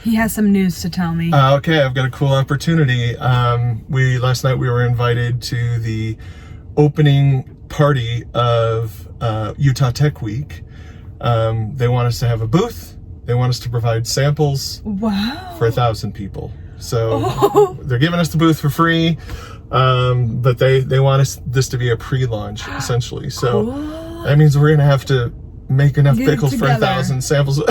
He has some news to tell me. Okay, I've got a cool opportunity. Last night we were invited to the opening party of Utah Tech Week. They want us to have a booth. They want us to provide samples. Wow. For 1,000 people. So they're giving us the booth for free, but they want this to be a pre-launch essentially. So that means we're gonna have to make enough pickles for 1,000 samples.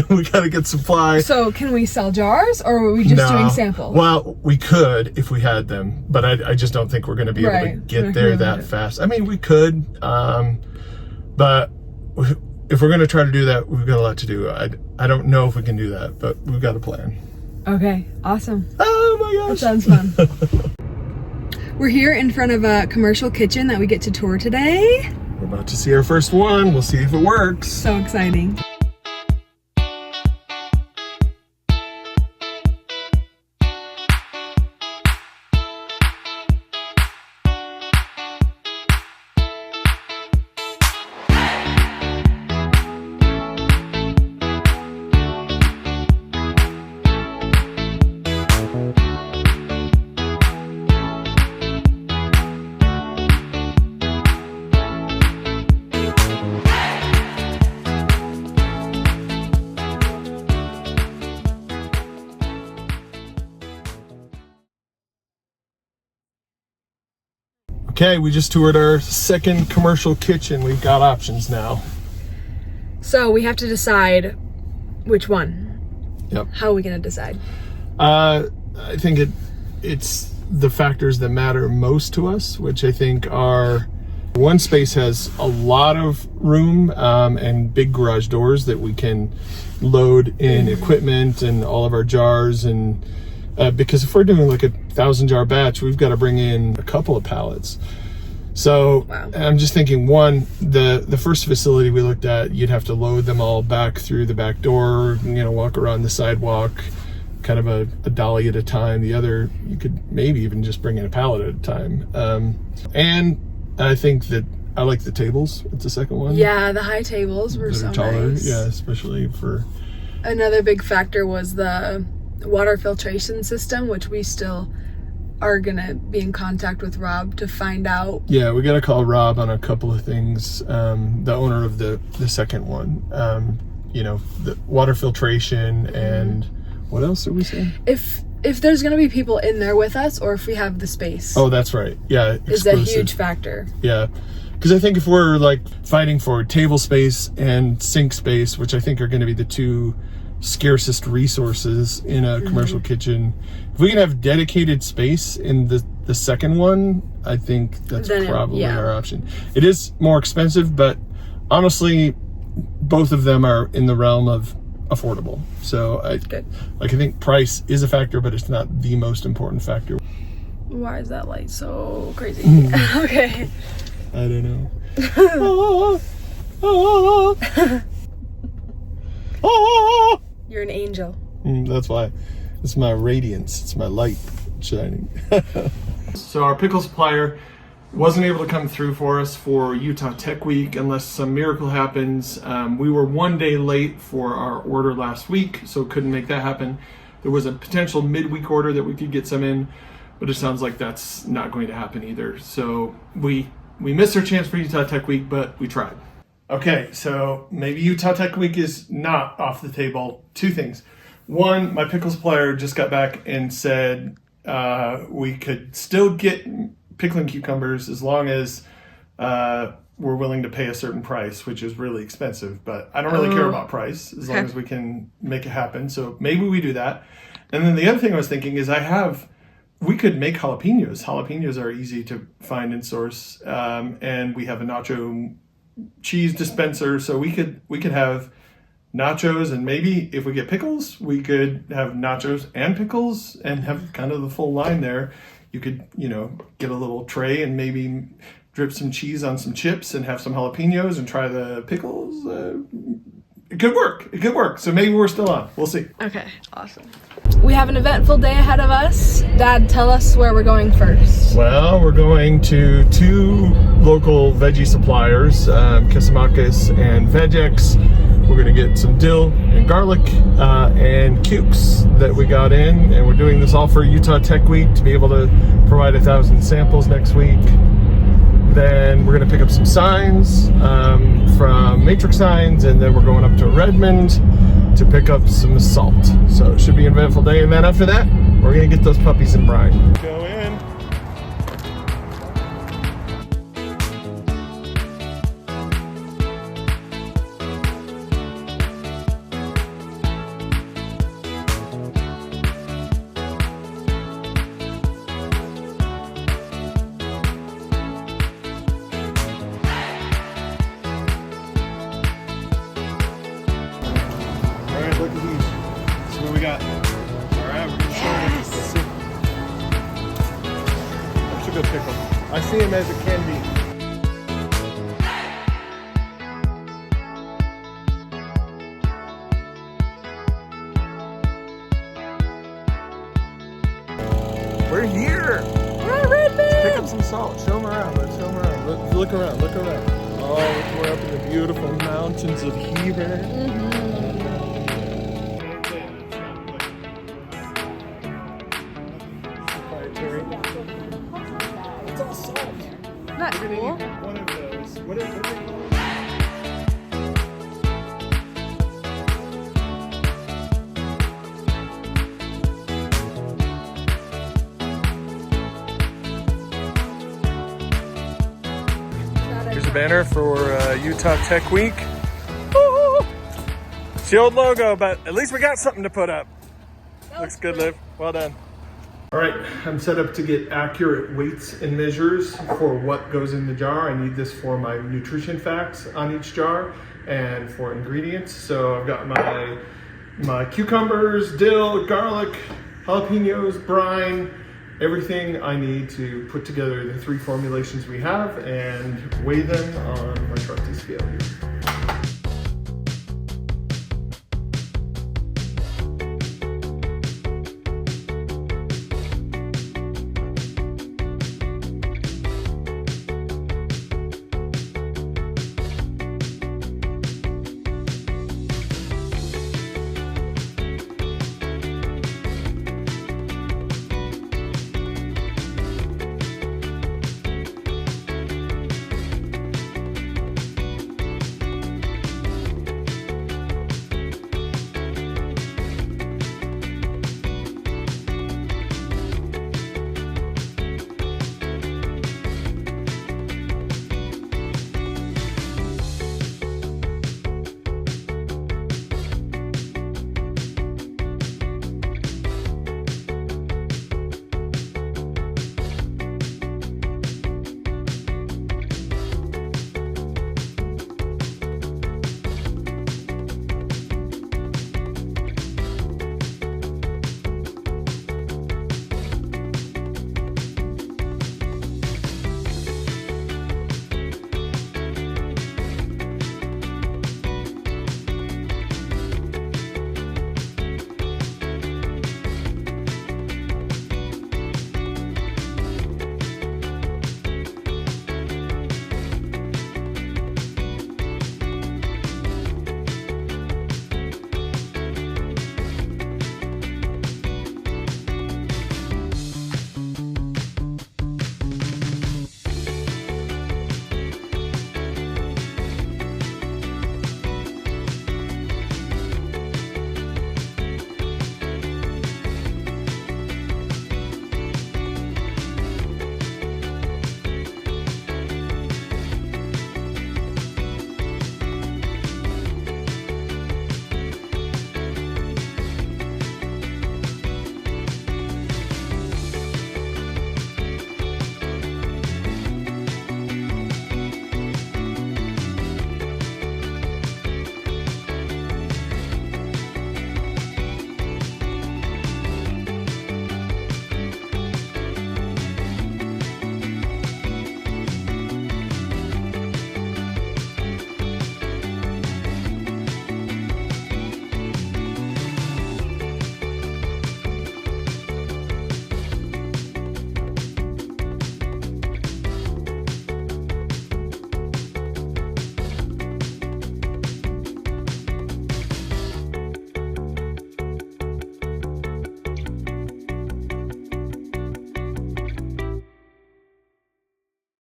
We gotta get supply. So can we sell jars, or are we just doing samples? Well, we could if we had them, but I just don't think we're gonna be able to get there that fast. I mean, we could, but if we're gonna try to do that, we've got a lot to do. I don't know if we can do that, but we've got a plan. Okay, awesome. Oh my gosh. That sounds fun. We're here in front of a commercial kitchen that we get to tour today. We're about to see our first one. We'll see if it works. So exciting. Okay, we just toured our second commercial kitchen. We've got options now. So we have to decide which one. Yep. How are we gonna decide? I think it's the factors that matter most to us, which I think are, one space has a lot of room and big garage doors that we can load in equipment and all of our jars, and because if we're doing like a 1,000 jar batch, we've got to bring in a couple of pallets. So I'm just thinking, one, the first facility we looked at, you'd have to load them all back through the back door, walk around the sidewalk, kind of a dolly at a time. The other, you could maybe even just bring in a pallet at a time. And I think that I like the tables at the second one. Yeah, the high tables were so taller. nice. Yeah, especially for... Another big factor was the water filtration system, which we still are gonna be in contact with Rob to find out. Yeah, we gotta call Rob on a couple of things. The owner of the second one, the water filtration, and what else did we say? If there's gonna be people in there with us, or if we have the space. Oh, that's right. Yeah, is a huge factor. Yeah, because I think if we're like fighting for table space and sink space, which I think are going to be the two scarcest resources in a commercial kitchen, if we can have dedicated space in the second one, I think that's probably our option. It is more expensive, but honestly, both of them are in the realm of affordable. So I think price is a factor, but it's not the most important factor. Why is that light so crazy? Okay. I don't know. You're an angel. That's why. It's my radiance. It's my light shining. So our pickle supplier wasn't able to come through for us for Utah Tech Week unless some miracle happens. We were 1 day late for our order last week, so couldn't make that happen. There was a potential midweek order that we could get some in, but it sounds like that's not going to happen either. So we missed our chance for Utah Tech Week, but we tried. Okay, so maybe Utah Tech Week is not off the table. Two things. One, my pickle supplier just got back and said we could still get pickling cucumbers as long as we're willing to pay a certain price, which is really expensive, but I don't really care about price as long as we can make it happen. So maybe we do that. And then the other thing I was thinking is we could make jalapenos. Jalapenos are easy to find and source, and we have a nacho cheese dispenser, so we could have nachos, and maybe if we get pickles, we could have nachos and pickles and have kind of the full line there. You could, get a little tray and maybe drip some cheese on some chips and have some jalapenos and try the pickles. It could work. It could work. So maybe we're still on. We'll see. Okay, awesome. We have an eventful day ahead of us. Dad, tell us where we're going first. Well, we're going to 2 local veggie suppliers, Casamacas and Vegex. We're gonna get some dill and garlic and cukes that we got in, and we're doing this all for Utah Tech Week to be able to provide 1,000 samples next week. Then we're gonna pick up some signs from Matrix Signs, and then we're going up to Redmond to pick up some salt. So it should be an eventful day, and then after that, we're gonna get those puppies in brine. Go in. Alright, look at these. See what we got. Alright, we're gonna start it. Let's see. That's a good pickle. I see him as it can be. We're here! We're at Redmond! Let's pick up some salt. Show them around. Let's show them around. Look around. Look around. Oh, we're up in the beautiful mountains of Heber. It's all salt. Not We're gonna cool. eat one of those. What are they called? Here's a banner for Utah Tech Week. Woo-hoo! It's the old logo, but at least we got something to put up. Looks good, Liv. Well done. All right, I'm set up to get accurate weights and measures for what goes in the jar. I need this for my nutrition facts on each jar and for ingredients. So I've got my cucumbers, dill, garlic, jalapenos, brine, everything I need to put together the 3 formulations we have and weigh them on my Sharpie scale here.